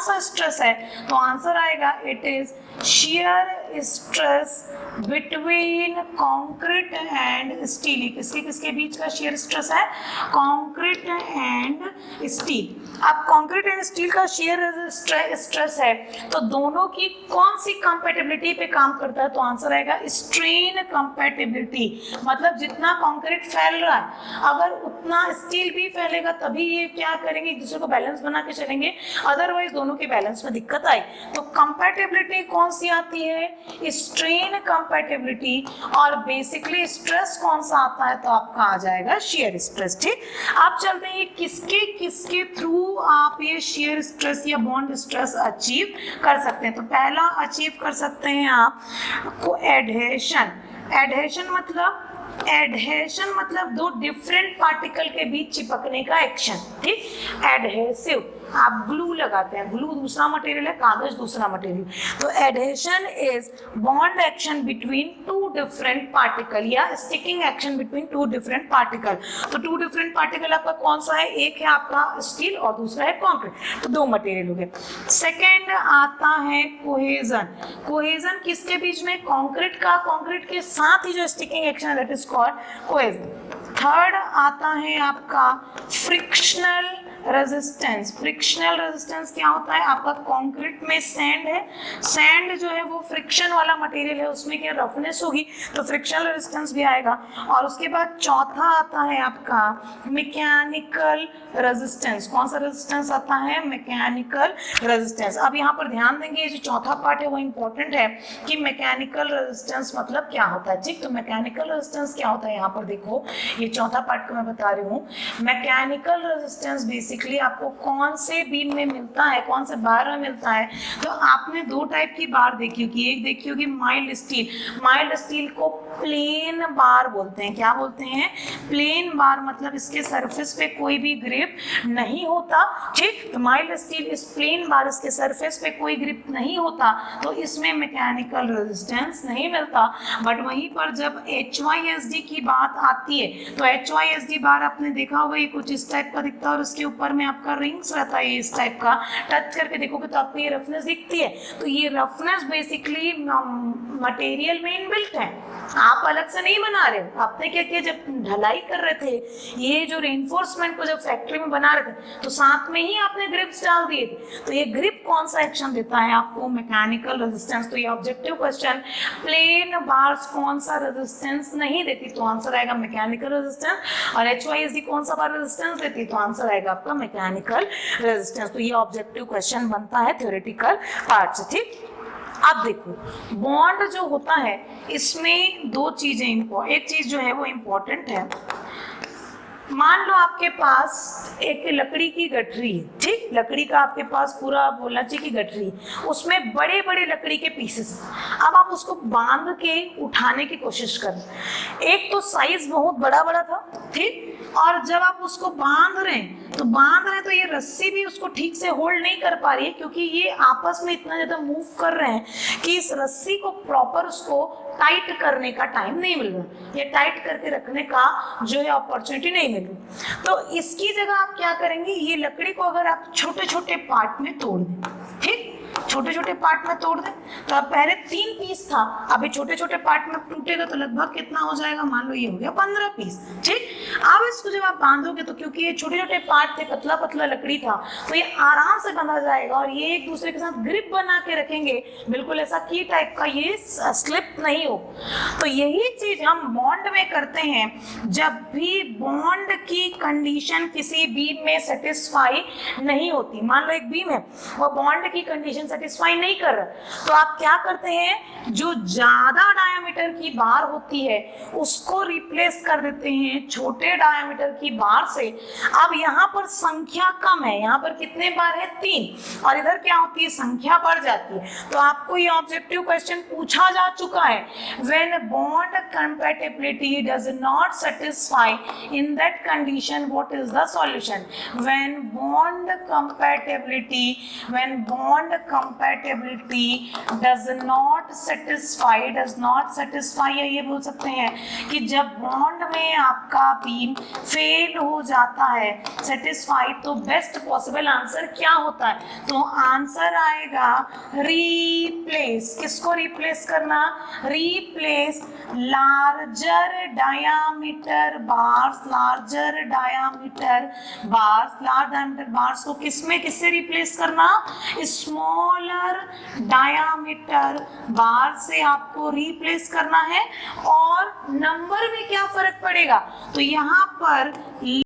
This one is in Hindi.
सा स्ट्रेस है, तो आंसर आएगा it is shear stress between concrete and steel। किसके किसके बीच का shear stress है? concrete and steel। अब concrete and steel का shear stress है, तो दोनों की कौन सी compatibility पे काम करता है? तो आंसर आएगा strain compatibility। मतलब जितना concrete फैल रहा है, अगर उतना स्टील भी फैलेगा तभी ये क्या करेंगे, एक दूसरे को बैलेंस बना के चलेंगे, अदरवाइज दोनों के बैलेंस में दिक्कत आए। तो कंपैटिबिलिटी कौन सी आती है? Strain compatibility. और बेसिकली स्ट्रेस कौन सा आता है? तो आपका आ जाएगा शियर स्ट्रेस। ठीक, आप चलते हैं किसके किसके थ्रू आप ये शियर स्ट्रेस या बॉन्ड स्ट्रेस अचीव कर सकते हैं। तो पहला अचीव कर सकते हैं आप को एडहेशन। एडहेशन मतलब दो डिफरेंट पार्टिकल के बीच चिपकने का एक्शन। ठीक, एडहेसिव, आप ग्लू लगाते हैं, ग्लू दूसरा मटेरियल है, कागज दूसरा मटेरियल। तो adhesion is bond action between two different particle या sticking action between two different particle. तो टू डिफरेंट पार्टिकल आपका कौन सा है? एक है आपका स्टील और दूसरा है कॉन्क्रीट। तो दो मटेरियल हो गए। सेकेंड आता है कोहेजन। कोहेजन किसके बीच में? कॉन्क्रीट का, कॉन्क्रीट के साथ ही जो sticking action, that is called cohesion. Third आता है आपका फ्रिक्शनल रेजिस्टेंस। फ्रिक्शनल रेजिस्टेंस क्या होता है? आपका कंक्रीट में सैंड है, सैंड जो है वो फ्रिक्शन वाला मटेरियल है, उसमें क्या रफनेस होगी, तो फ्रिक्शनल रेजिस्टेंस भी आएगा। और उसके बाद चौथा आता है आपका मैकेनिकल रेजिस्टेंस। कौन सा रेजिस्टेंस आता है? Mechanical resistance. अब यहाँ पर ध्यान देंगे, ये जो चौथा पार्ट है वो इंपॉर्टेंट है कि मैकेनिकल रेजिस्टेंस मतलब क्या होता है। ठीक, तो मैकेनिकल रेजिस्टेंस क्या होता है? यहाँ पर देखो, ये चौथा पार्ट को मैं बता रही हूँ। मैकेनिकल रेजिस्टेंस बेसिकली आपको कौन से बीम में मिलता है, कौन से बार में मिलता है? तो आपने दो टाइप की बार देखी होगी, एक देखी होगी माइल्ड स्टील। माइल्ड स्टील को प्लेन बार बोलते हैं। क्या बोलते हैं? प्लेन बार, मतलब इसके सरफेस पे कोई भी ग्रिप नहीं होता। ठीक, तो माइल्ड स्टील इस प्लेन बार, इसके सरफेस पे कोई ग्रिप नहीं होता, तो इसमें मैकेनिकल रेजिस्टेंस नहीं मिलता। बट वहीं पर जब HYSD की बात आती है, तो HYSD बार आपने देखा होगा, ये कुछ इस टाइप का दिखता है और उसके ऊपर में आपका रिंग्स रहता है, इस टाइप का। टच करके देखोगे तो आपको ये रफनेस दिखती है। तो ये रफनेस बेसिकली मटेरियल में इनबिल्ट है, आप अलग से नहीं बना रहे हो। आपने क्या किया, जब ढलाई कर रहे थे, ये जो रेनफोर्समेंट को जब फैक्ट्री में बना रहे थे, तो साथ में ही आपने ग्रिप्स डाल दिए थे। तो ये ग्रिप कौन सा एक्शन देता है आपको? Mechanical resistance. तो ये ऑब्जेक्टिव क्वेश्चन, प्लेन बार्स कौन सा रेजिस्टेंस नहीं देती, तो आंसर आएगा मैकेनिकल रेजिस्टेंस। और HYSD कौन सा बार रेजिस्टेंस देती, तो आंसर आएगा आपका मैकेनिकल रेजिस्टेंस। तो ये ऑब्जेक्टिव क्वेश्चन बनता है थ्योरेटिकल पार्ट से। ठीक, अब देखो बॉन्ड जो होता है इसमें दो चीजें, एक चीज जो है वो इंपॉर्टेंट है। मान लो आपके पास एक लकड़ी की गठरी है। ठीक, लकड़ी का आपके पास पूरा बोलना चाहिए कि गठरी, उसमें बड़े बड़े लकड़ी के पीसेस। अब आप उसको बांध के उठाने की कोशिश करें। एक तो साइज बहुत बड़ा बड़ा था, ठीक, और जब आप उसको बांध रहे हैं तो ये रस्सी भी उसको ठीक से होल्ड नहीं कर पा रही है, क्योंकि ये आपस में इतना ज्यादा मूव कर रहे हैं कि इस रस्सी को प्रॉपर उसको टाइट करने का टाइम नहीं मिल रहा, ये टाइट करके रखने का जो है अपॉर्चुनिटी नहीं मिल रही। तो इसकी जगह आप क्या करेंगे, ये लकड़ी को अगर आप छोटे छोटे पार्ट में तोड़ दें, ठीक, छोटे छोटे पार्ट में तोड़ दें, तो अब पहले 3 पीस था, अभी छोटे छोटे पार्ट में टूटेगा तो लगभग कितना हो जाएगा, मान लो ये हो गया 15 पीस। ठीक, अब इसको जब आप बांधोगे तो क्योंकि ये छोटे छोटे पार्ट थे, पतला पतला लकड़ी था, तो ये आराम से बंधा जाएगा और ये एक दूसरे के साथ ग्रिप बना के रखेंगे, बिल्कुल ऐसा की टाइप का, ये स्लिप नहीं हो। तो यही चीज हम बॉन्ड में करते हैं। जब भी बॉन्ड की कंडीशन किसी बीम में सेटिस्फाई नहीं होती, मान लो एक बीम है, वो बॉन्ड की कंडीशन सेटिस्फाई नहीं कर रहा, तो आप क्या करते हैं, जो ज्यादा डायामीटर की बार होती है उसको रिप्लेस कर देते हैं छोटे डायामीटर की बार से। अब यहाँ पर संख्या कम है, यहाँ पर कितने बार है, 3, और इधर क्या होती है, संख्या बढ़ जाती है। तो आपको ये ऑब्जेक्टिव क्वेश्चन पूछा जा चुका है, when bond compatibility does not satisfy, in that condition what is the solution. When bond compatibility compatibility does not satisfy, या ये बोल सकते हैं कि जब बॉन्ड में आपका बीम फेल हो जाता है, सेटिस्फाई, तो बेस्ट पॉसिबल आंसर क्या होता है? तो आंसर आएगा रिप्लेस। किसको रिप्लेस करना? Replace larger diameter bars, larger diameter bars को किससे रिप्लेस करना? स्मॉलर डायामीटर बार से आपको रिप्लेस करना है। और नंबर में क्या फर्क पड़ेगा? तो यहाँ पर